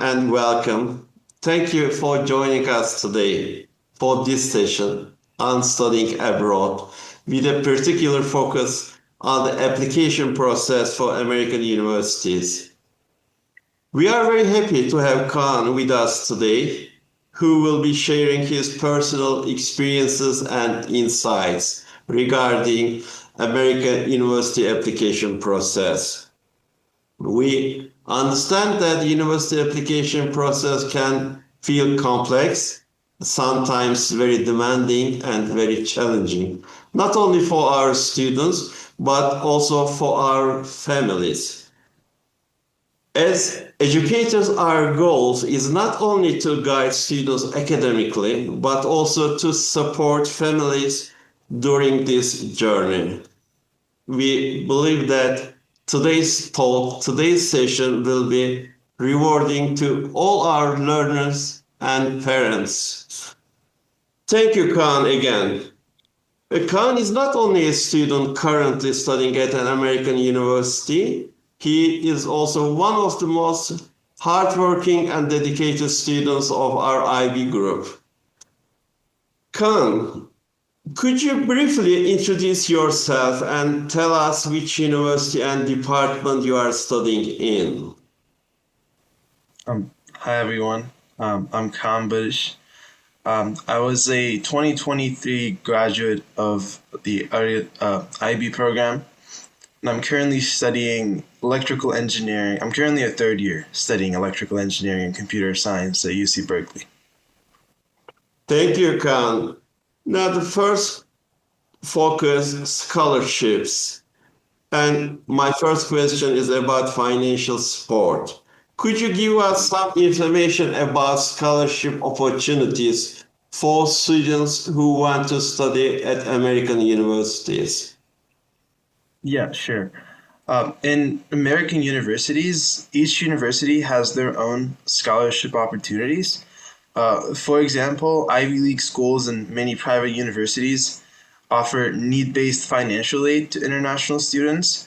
Kaan, and welcome. Thank you for joining us today for this session on studying abroad, with a particular focus on the application process for American universities. We are very happy to have Kaan with us today, who will be sharing his personal experiences and insights regarding American university application process. We understand that university application process can feel complex, sometimes very demanding and very challenging, not only for our students, but also for our families. As educators, our goal is not only to guide students academically, but also to support families during this journey. We believe that today's talk, today's session will be rewarding to all our learners and parents. Thank you, Kaan, again. Kaan is not only a student currently studying at an American university, he is also one of the most hardworking and dedicated students of our IB group. Kaan, could you briefly introduce yourself and tell us which university and department you are studying in? Hi everyone. I'm Kaan Barış. I was a 2023 graduate of the IB program, and I'm currently studying electrical engineering. I'm currently a third year studying electrical engineering and computer science at UC Berkeley. Thank you, Kaan. Now, the first focus, scholarships. And my first question is about financial support. Could you give us some information about scholarship opportunities for students who want to study at American universities? Yeah, sure. In American universities, each university has their own scholarship opportunities. For example, Ivy League schools and many private universities offer need-based financial aid to international students.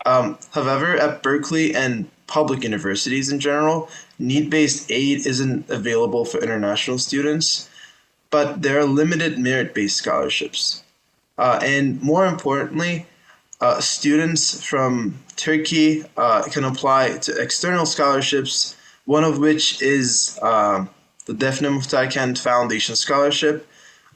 However, at Berkeley and public universities in general, need-based aid isn't available for international students, but there are limited merit-based scholarships. And more importantly, students from Turkey can apply to external scholarships, one of which is the Defne Muhtar Kent Foundation Scholarship.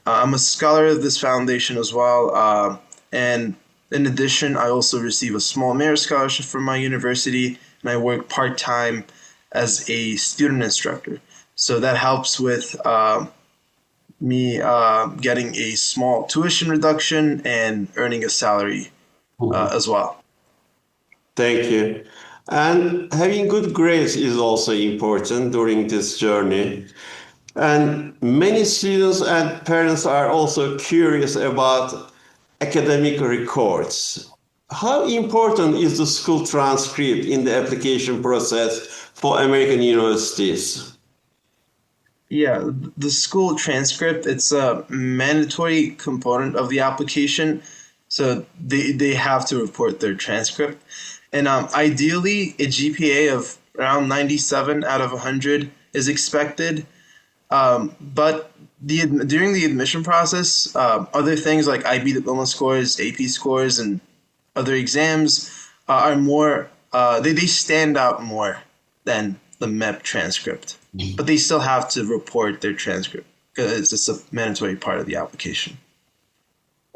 I'm a scholar of this foundation as well, and in addition, I also receive a small merit scholarship from my university, and I work part-time as a student instructor. So that helps with me getting a small tuition reduction and earning a salary as well. Thank you. And having good grades is also important during this journey. And many students and parents are also curious about academic records. How important is the school transcript in the application process for American universities? Yeah, the school transcript, it's a mandatory component of the application, so they have to report their transcript. And ideally, a GPA of around 97 out of 100 is expected. But during the admission process, other things like IB diploma scores, AP scores, and other exams are more, they stand out more than the MEP transcript. But they still have to report their transcript because it's a mandatory part of the application.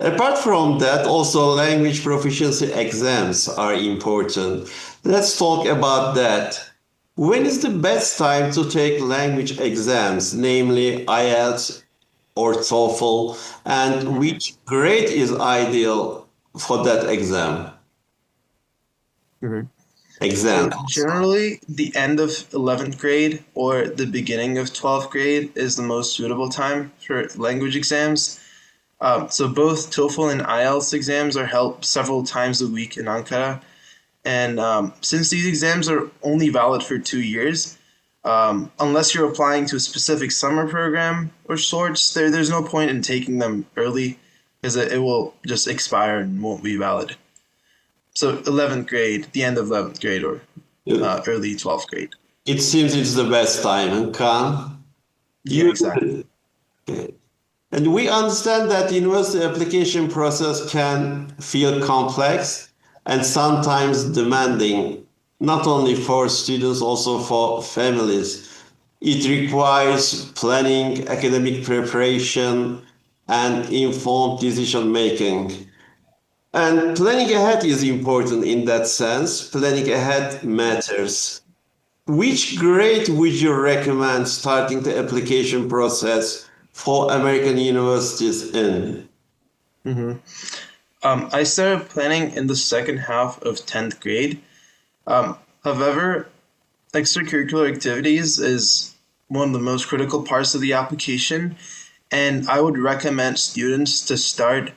Apart from that, also language proficiency exams are important. Let's talk about that. When is the best time to take language exams, namely IELTS or TOEFL, and which grade is ideal for that exam? Exam. Generally, the end of 11th grade or the beginning of 12th grade is the most suitable time for language exams. So both TOEFL and IELTS exams are held several times a week in Ankara. And since these exams are only valid for 2 years, unless you're applying to a specific summer program or sorts, there's no point in taking them early because it will just expire and won't be valid. So 11th grade, the end of 11th grade or early 12th grade. It seems it's the best time, and Kaan, Yeah, you exactly. and we understand that university application process can feel complex and sometimes demanding, not only for students, also for families. It requires planning, academic preparation, and informed decision making. And planning ahead is important in that sense. Planning ahead matters. Which grade would you recommend starting the application process for American universities in? hmm I started planning in the second half of 10th grade. However, extracurricular activities is one of the most critical parts of the application, and I would recommend students to start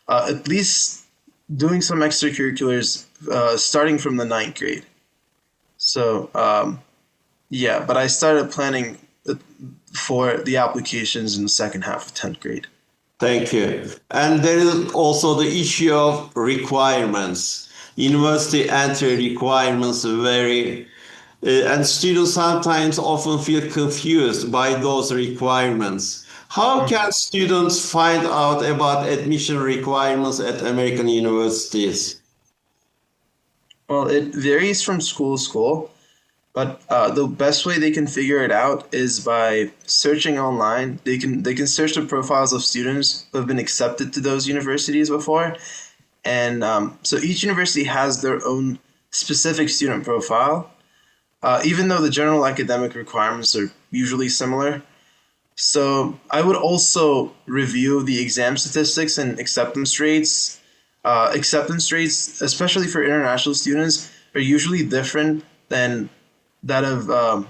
at least doing some extracurriculars starting from the ninth grade. So, yeah, but I started planning for the applications in the second half of 10th grade. Thank you. And there is also the issue of requirements. University entry requirements vary, and students sometimes often feel confused by those requirements. How can students find out about admission requirements at American universities? Well, it varies from school to school, but the best way they can figure it out is by searching online. They can search the profiles of students who have been accepted to those universities before, and so each university has their own specific student profile. Even though the general academic requirements are usually similar. So I would also review the exam statistics and acceptance rates. Acceptance rates, especially for international students, are usually different than that of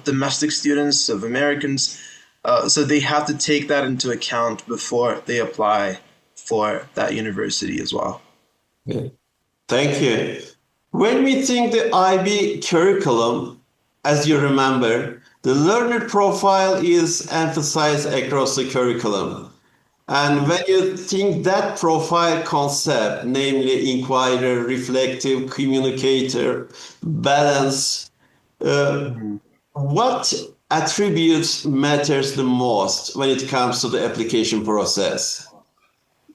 domestic students, of Americans. So they have to take that into account before they apply for that university as well. Thank you. When we think the IB curriculum, as you remember, the learner profile is emphasized across the curriculum. And when you think that profile concept, namely inquirer, reflective, communicator, balance, uh, Mhm. what attributes matters the most when it comes to the application process?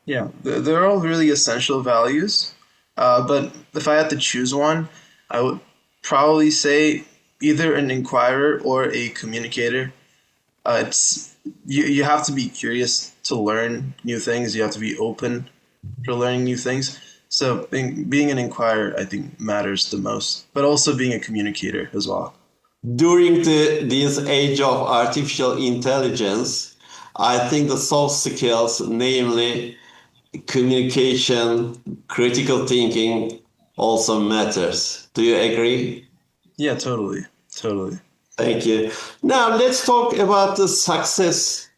Yeah, they're all really essential values. But if I had to choose one, I would probably say either an inquirer or a communicator. It's you have to be curious to learn new things. You have to be open to learning new things. So being an inquirer, I think, matters the most, but also being a communicator as well. During this age of artificial intelligence, I think the soft skills, namely communication, critical thinking, also matters. Do you agree? Yeah, totally, totally. Thank you. Now let's talk about the success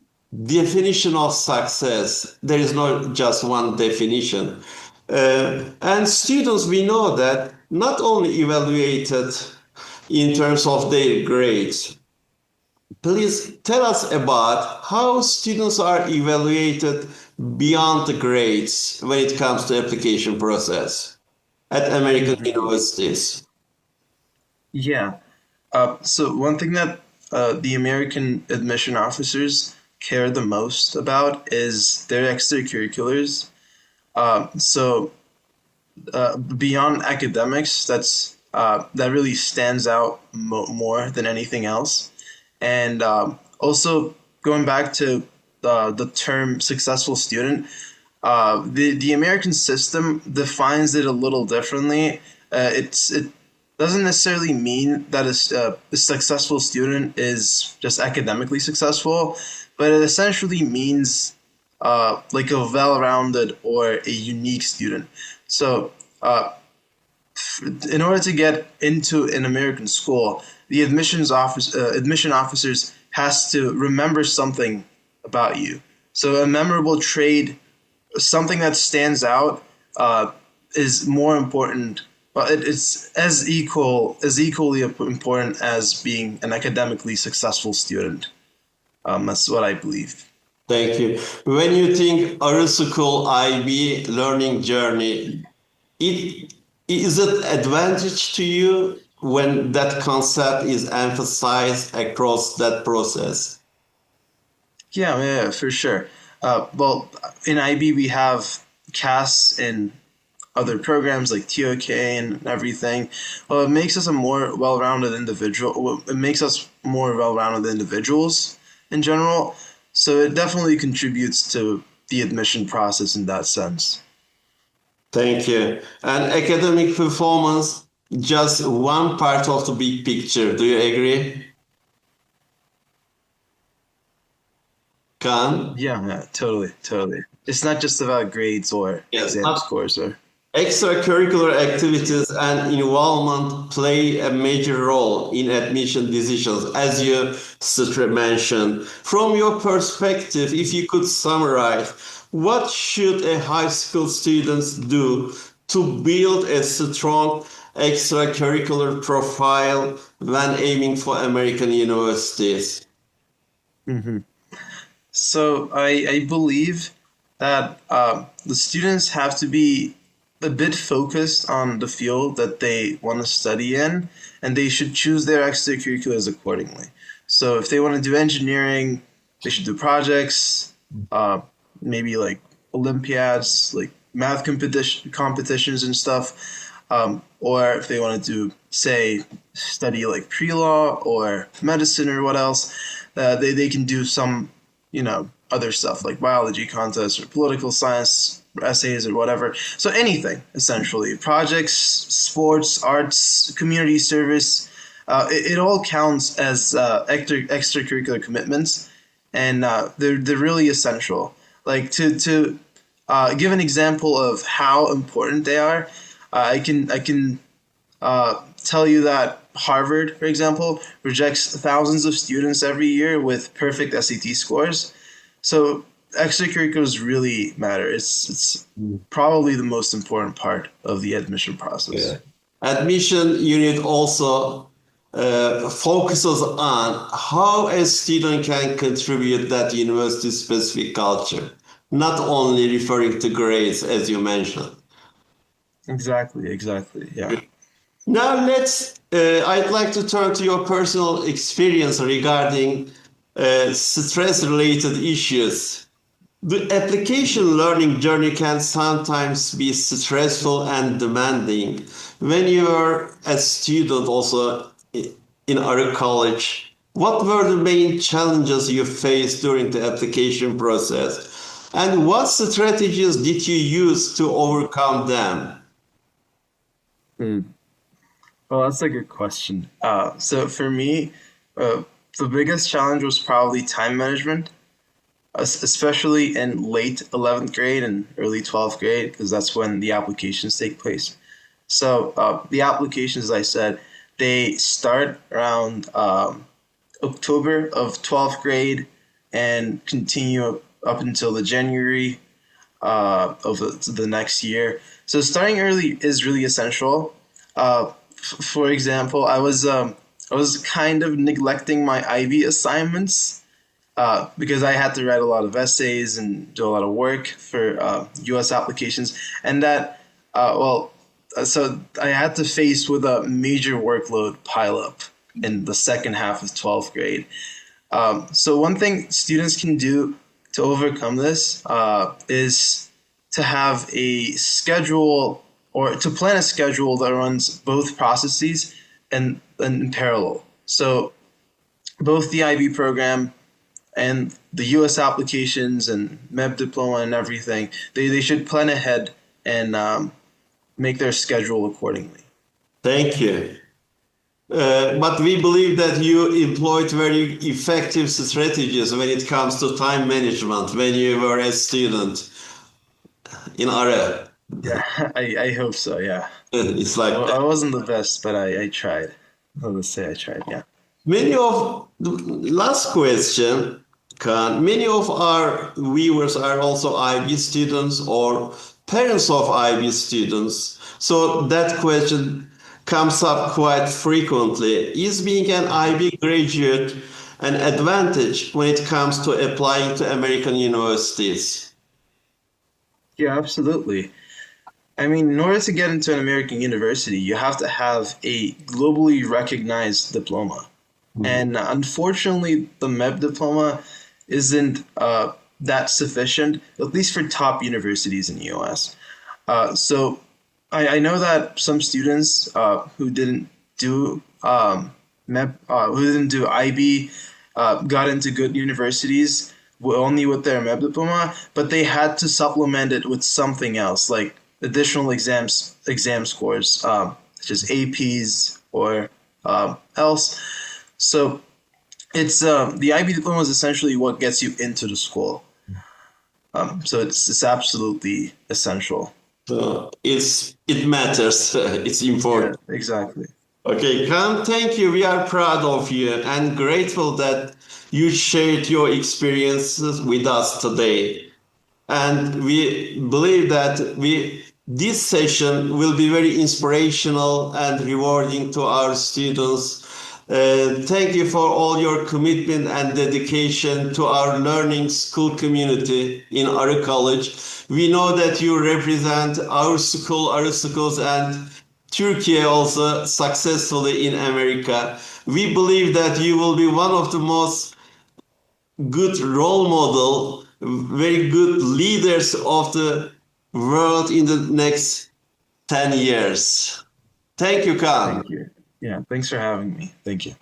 definition of success. There is not just one definition. And students, we know that not only evaluated in terms of their grades. Please tell us about how students are evaluated beyond the grades when it comes to application process at American Mhm. universities. Yeah. So one thing that the American admission officers care the most about is their extracurriculars. So beyond academics, that really stands out more than anything else. And also going back to the term successful student, the American system defines it a little differently. It doesn't necessarily mean that a successful student is just academically successful, but it essentially means like a well-rounded or a unique student. So in order to get into an American school, the admission officers has to remember something about you. So a memorable trait, something that stands out, is more important. Well, it's as equally important as being an academically successful student. That's what I believe. Thank you. When you think Arı School IB learning journey, it is it advantage to you? when that concept is emphasized across that process? Yeah, for sure. Well, in IB we have casts and other programs like TOK and everything. Well, it makes us a more well-rounded individual. Well, it makes us more well-rounded individuals in general. So it definitely contributes to the admission process in that sense. Thank you. And academic performance, just one part of the big picture. Do you agree, Kaan? Yeah, totally. It's not just about grades or Yes. exam scores or. Extracurricular activities and involvement play a major role in admission decisions, as you mentioned. From your perspective, if you could summarize, what should a high school student do to build a strong extracurricular profile when aiming for American universities? Mhm. So I believe that the students have to be a bit focused on the field that they want to study in, and they should choose their extracurriculars accordingly. So if they want to do engineering, they should do projects, uh, maybe like Olympiads, like math competitions and stuff. Or if they want to do, say, study like pre-law or medicine or what else, they can do some, other stuff like biology contests or political science essays or whatever. So anything, essentially. Projects, sports, arts, community service, it all counts as extracurricular commitments, and they're really essential. Like to give an example of how important they are, I can tell you that Harvard, for example, rejects thousands of students every year with perfect SAT scores. So extracurriculars really matter. It's probably the most important part of the admission process. Yeah. Admission unit also focuses on how a student can contribute that university specific culture, not only referring to grades as you mentioned. Exactly. Yeah. Now I'd like to turn to your personal experience regarding stress-related issues. The application learning journey can sometimes be stressful and demanding. When you are a student also in our college, what were the main challenges you faced during the application process? And what strategies did you use to overcome them? Well, that's a good question. So for me, the biggest challenge was probably time management, especially in late 11th grade and early 12th grade, because that's when the applications take place. So the applications, as I said, they start around October of 12th grade and continue up until the January of the next year. So starting early is really essential. For example, I was kind of neglecting my IB assignments because I had to write a lot of essays and do a lot of work for U.S. applications, and so I had to face with a major workload pileup in the second half of 12th grade. So one thing students can do to overcome this is to have a schedule or to plan a schedule that runs both processes and in parallel. So both the IB program and the U.S. applications and MEB diploma and everything, they should plan ahead and make their schedule accordingly. Thank you. But we believe that you employed very effective strategies when it comes to time management when you were a student in ARA. Yeah, I hope so, yeah. It's like I wasn't the best, but I tried. Let's say I tried, yeah. many of the last question, Kaan, many of our viewers are also IB students or parents of IB students. So that question comes up quite frequently. Is being an IB graduate an advantage when it comes to applying to American universities? Yeah, absolutely. I mean, in order to get into an American university, you have to have a globally recognized diploma. And unfortunately, the MEP diploma isn't that sufficient, at least for top universities in the US. So I know that some students who didn't do MEP, who didn't do IB, got into good universities only with their MEP diploma, but they had to supplement it with something else, like additional exam scores, such as APs or else. So it's the IB diploma is essentially what gets you into the school. So it's absolutely essential. So it matters. It's Yeah, important. exactly. Okay, Kaan, thank you. We are proud of you and grateful that you shared your experiences with us today. And we believe that this session will be very inspirational and rewarding to our students. Thank you for all your commitment and dedication to our learning school community in Arı College. We know that you represent our school, Arı schools, and Turkey also successfully in America. We believe that you will be one of the most good role model, very good leaders of the world in the next 10 years. Thank you, Kaan. Thank you. Yeah, thanks for having me. Thank you.